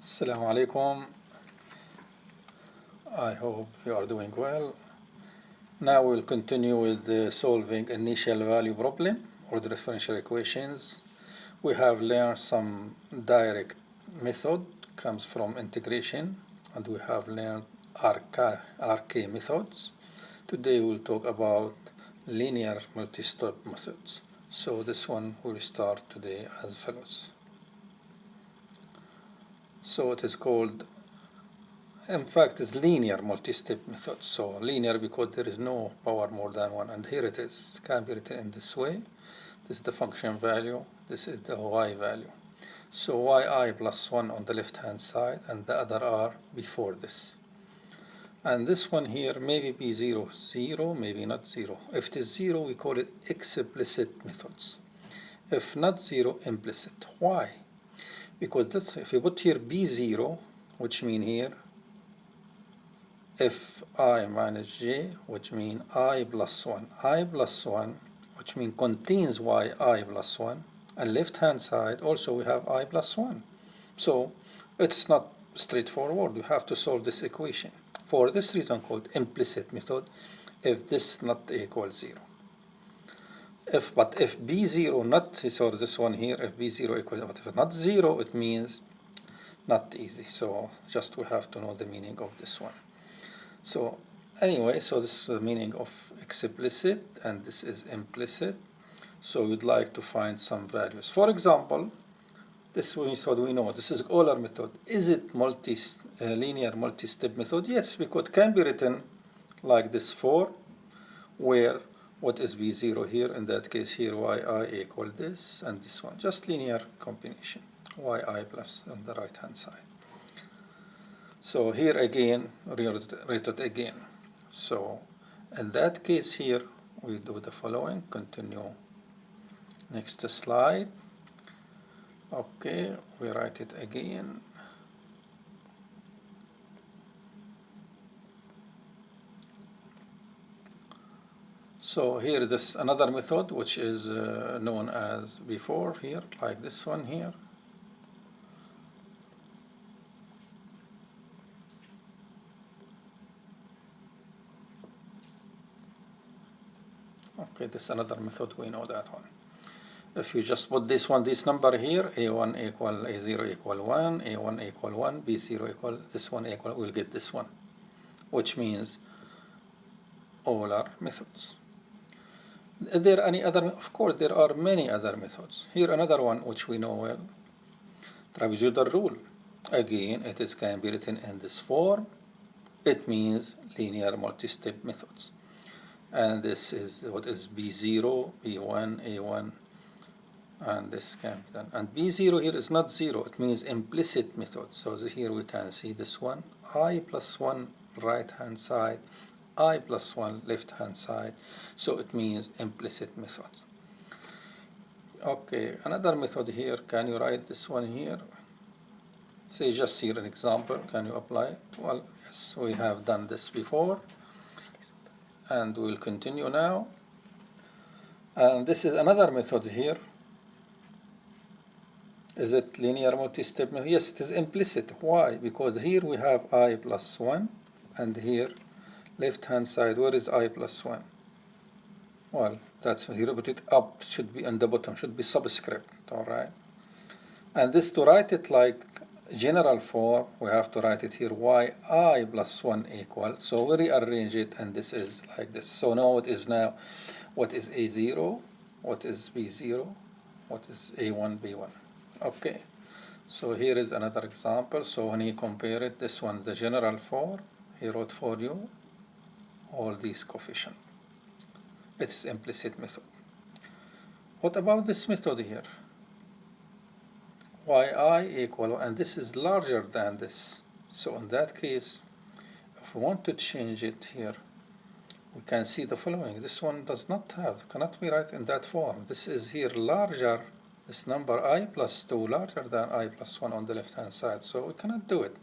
Assalamu alaikum. I hope you are doing well. Now we'll continue with solving initial value problem or the differential equations. We have learned some direct method comes from integration, and we have learned RK methods. Today we'll talk about linear multi-step methods. So this one will start today as follows. So it is called, in fact, it's linear multi-step method. So linear because there is no power more than one, and here it is. It can be written in this way. This is the function value. This is the y value. So yi plus 1 on the left-hand side, and the other r before this. And this one here, maybe be 0, 0, maybe not 0. If it is 0, we call it explicit methods. If not 0, implicit. Why? Because that's, if you put here b0, which mean here fi minus j, which mean I plus 1, which mean contains yi plus 1, and left hand side also we have I plus 1. So it's not straightforward. You have to solve this equation. For this reason called implicit method, if this not equal 0. But if b0 not, so this one here, if b0 equals, but if not 0, it means not easy. So just we have to know the meaning of this one. So anyway, so this is the meaning of explicit, and this is implicit. So we'd like to find some values. For example, this method we know, this is Euler method. Is it linear multi-step method? Yes, because it can be written like this 4, where what is b0 here? In that case here, yi equal this, and this one, just linear combination, yi plus on the right hand side. So here again, rewrite it again. So in that case here, we do the following, continue. Next slide. Okay, we write it again. So here is this another method which is known as before here, like this one here. Okay, this is another method, we know that one. If you just put this one, this number here, a1 equal a0 equal 1, a1 equal 1, b0 equal this one equal, we'll get this one, which means Euler methods. Is there any other? Of course, there are many other methods. Here another one which we know well, trapezoidal rule. Again, it is can be written in this form. It means linear multi-step methods. And this is what is b0, b1, a1, and this can be done. And b0 here is not 0, it means implicit method. So here we can see this one, I plus 1 right hand side, I plus 1 left hand side. So it means implicit method. Okay, another method here, can you write this one here? Say just here an example, can you apply it? Well, yes, we have done this before. And we'll continue now. And this is another method here. Is it linear multi-step? Yes, it is implicit. Why? Because here we have I plus 1, and here left hand side, where is I plus 1? Well, that's here, put it up, should be on the bottom, should be subscript, all right? And this, to write it like general form, we have to write it here yi plus 1 equal. So we rearrange it, and this is like this. So now it is now, what is a0, what is b0, what is a1, b1. Okay, so here is another example. So when you compare it, this one, the general form, he wrote for you all these coefficients. It is implicit method. What about this method here? yi equal, and this is larger than this. So in that case, if we want to change it here, we can see the following. This one does not have, cannot be right in that form. This is here larger, this number I plus 2 larger than I plus 1 on the left hand side. So we cannot do it.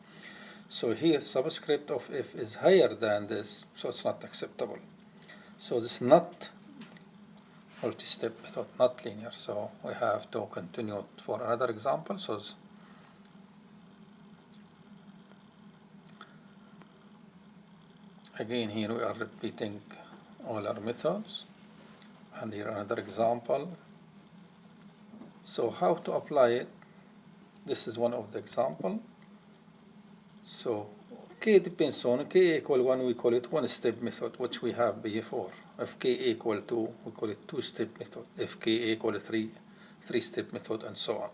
So here subscript of f is higher than this, so it's not acceptable. So this is not multi-step method, not linear. So we have to continue for another example. So Again, here we are repeating all our methods, and here another example. So how to apply it? This is one of the example. So k depends on k equal 1, we call it one-step method, which we have before. If k equal 2, we call it two-step method. If k equal 3, three-step method, and so on.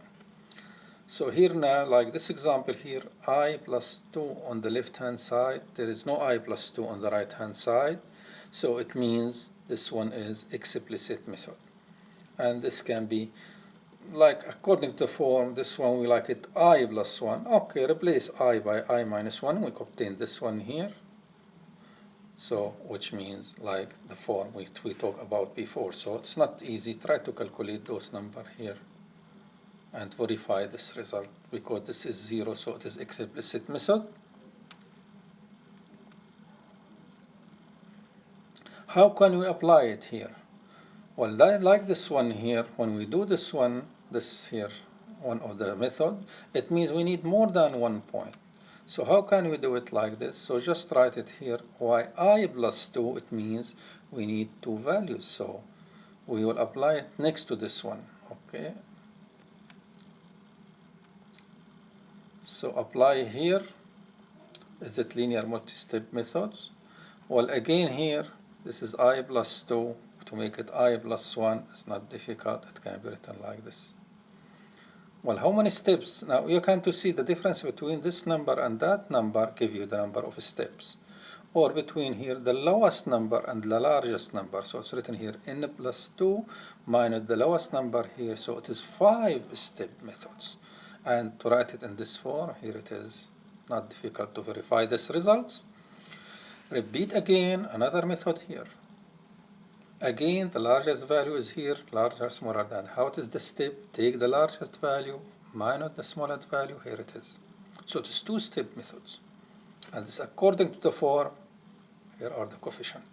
So here now, like this example here, I plus 2 on the left-hand side. There is no I plus 2 on the right-hand side. So it means this one is explicit method. And this can be, like according to the form, this one we like it I plus 1. Okay, replace I by I minus 1. We obtain this one here. So, which means like the form we talked about before. So it's not easy. Try to calculate those numbers here and verify this result, because this is 0, so it is explicit method. How can we apply it here? Well, like this one here, when we do this one, this here, one of the method, it means we need more than 1 point. So how can we do it like this? So just write it here, y I plus 2, it means we need 2 values. So we will apply it next to this one, okay? So apply here. Is it linear multi-step methods? Well, again here, this is I plus 2. To make it I plus 1, it's not difficult. It can be written like this. Well, how many steps? Now you can to see the difference between this number and that number give you the number of steps. Or between here, the lowest number and the largest number. So it's written here n plus 2 minus the lowest number here. So it is 5-step methods. And to write it in this form, here it is. Not difficult to verify this results. Repeat again another method here. Again, the largest value is here, larger, smaller than. How it is the step? Take the largest value minus the smallest value. Here it is. So it is 2-step methods. And this according to the form. Here are the coefficients.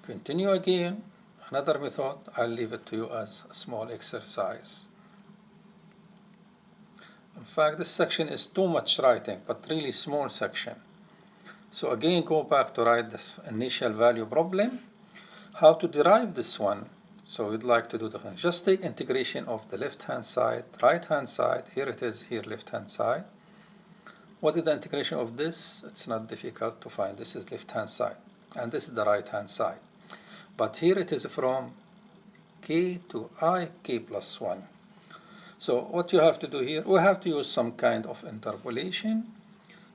Continue again. Another method. I'll leave it to you as a small exercise. In fact, this section is too much writing, but really small section. So again, go back to write this initial value problem. How to derive this one? So we'd like to do the thing. Just take integration of the left-hand side, right-hand side. Here it is, here left-hand side. What is the integration of this? It's not difficult to find. This is left-hand side, and this is the right-hand side. But here it is from k to I, k plus 1. So what you have to do here, we have to use some kind of interpolation.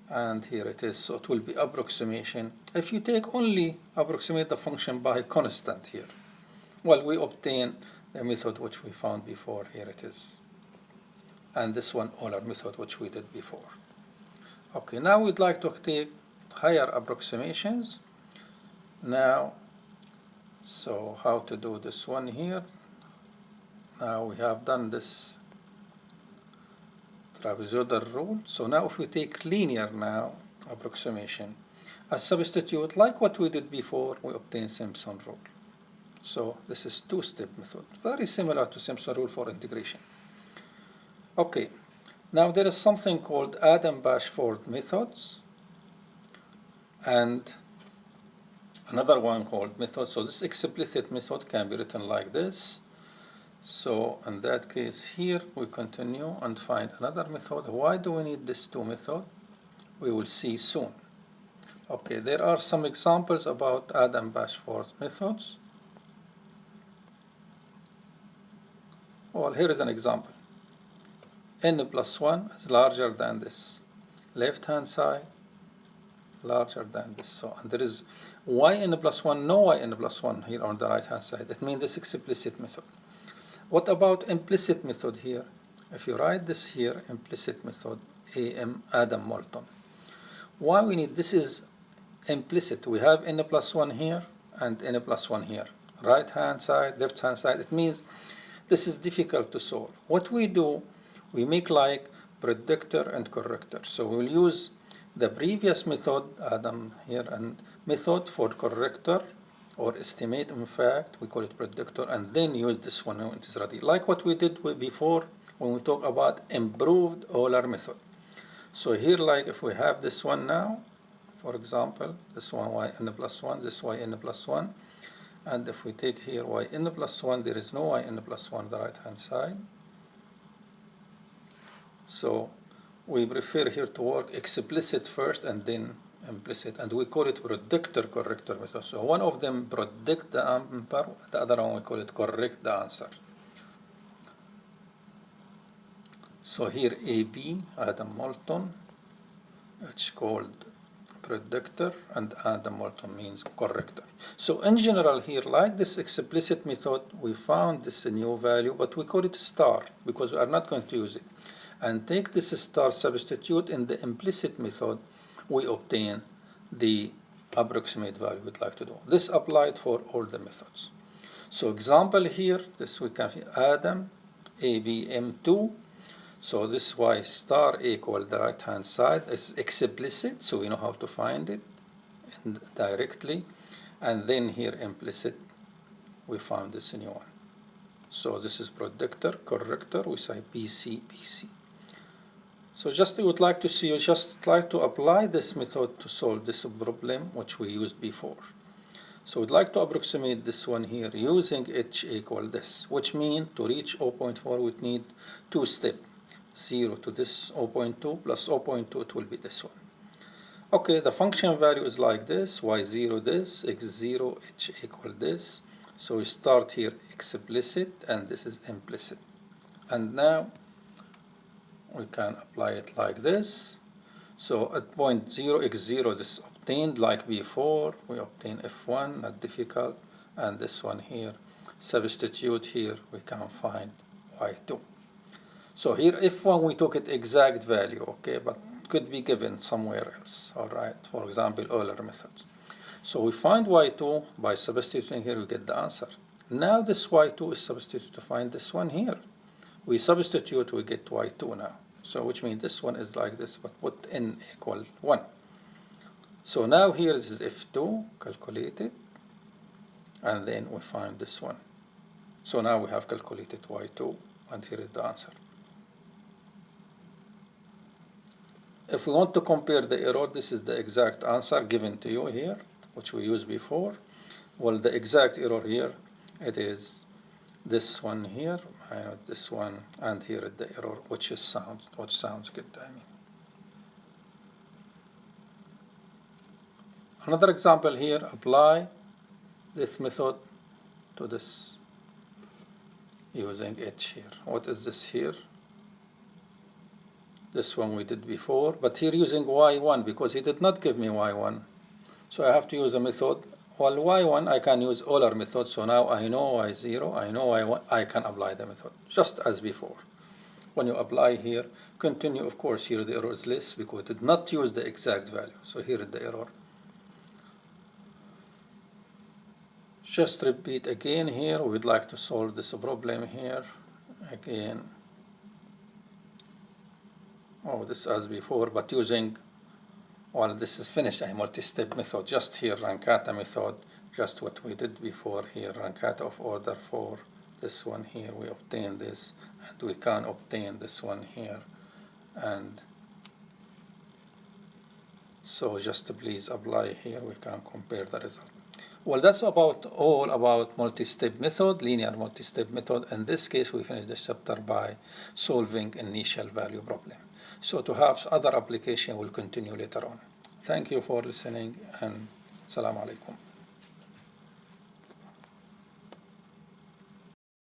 And here it is, so it will be approximation. If you take only approximate the function by constant here, well, we obtain the method which we found before. Here it is. And this one, Euler method, which we did before. Okay, now we'd like to take higher approximations. Now, so how to do this one here? Now we have done this trapezoidal rule. So now if we take linear now approximation, a substitute like what we did before, we obtain Simpson rule. So this is 2-step method, very similar to Simpson rule for integration. Okay, now there is something called Adam-Bashford methods and another one called method. So this explicit method can be written like this. So in that case here we continue and find another method. Why do we need these 2 methods? We will see soon. Okay, there are some examples about Adam-Bashford methods. Well, here is an example. N plus 1 is larger than this. Left-hand side larger than this. So and there is yn plus 1, no yn plus 1 here on the right-hand side. It means this explicit method. What about implicit method here? If you write this here, implicit method, Adam Moulton. Why we need this is implicit. We have n plus 1 here and n plus 1 here. Right hand side, left hand side. It means this is difficult to solve. What we do, we make like predictor and corrector. So we'll use the previous method, Adam here, and method for corrector or estimate, in fact, we call it predictor, and then use this one when it is ready. Like what we did before when we talk about improved Euler method. So here, like if we have this one now, for example, this one yn plus 1, this yn plus 1, and if we take here yn plus 1, there is no yn plus 1 on the right hand side. So we prefer here to work explicit first and then implicit, and we call it predictor corrector method. So one of them predict the answer, the other one we call it correct the answer. So here AB, Adam Moulton, it's called predictor, and Adam Moulton means corrector. So in general here, like this explicit method, we found this new value, but we call it star because we are not going to use it. And take this star, substitute in the implicit method, we obtain the approximate value we'd like to do. This applied for all the methods. So example here, this we can see Adam, ABM2. So this is why star equal the right hand side is explicit, so we know how to find it directly. And then here implicit, we found this new one. So this is predictor, corrector, we say PC, PC. So just we would like to see you just try to apply this method to solve this problem which we used before. So we'd like to approximate this one here using h equal this, which means to reach 0.4 we need two steps. 0 to this 0.2 plus 0.2, it will be this one. Okay, the function value is like this, y0 this, x0, h equal this. So we start here explicit and this is implicit. And now we can apply it like this. So at point 0, x0 this is obtained like before. We obtain f1, not difficult. And this one here, substitute here, we can find y2. So here f1 we took it exact value, okay, but could be given somewhere else, all right, for example, Euler methods. So we find y2 by substituting here, we get the answer. Now this y2 is substituted to find this one here. We substitute, we get y2 now. So which means this one is like this, but put n equal 1. So now here this is f2, calculated, and then we find this one. So now we have calculated y2, and here is the answer. If we want to compare the error, this is the exact answer given to you here, which we used before. Well, the exact error here, it is this one here, this one, and here is the error, which sounds good, I mean. Another example here, apply this method to this using h here. What is this here? This one we did before, but here using y1 because he did not give me y1. So I have to use a method. Well, y1 I can use Euler method, so now I know y0, I know y1, I can apply the method, just as before. When you apply here, continue, of course, here the error is less because it did not use the exact value. So here is the error. Just repeat again here, we'd like to solve this problem here. Again. Oh, this as before, but using, well, this is finished, a multi-step method, just here Rankata method, just what we did before here, Rankata of order 4, this one here, we obtain this, and we can obtain this one here, and so just please apply here, we can compare the result. Well, that's all about multi-step method, linear multi-step method. In this case, we finish this chapter by solving initial value problem. So to have other application, we'll continue later on. Thank you for listening, and Assalamu alaikum.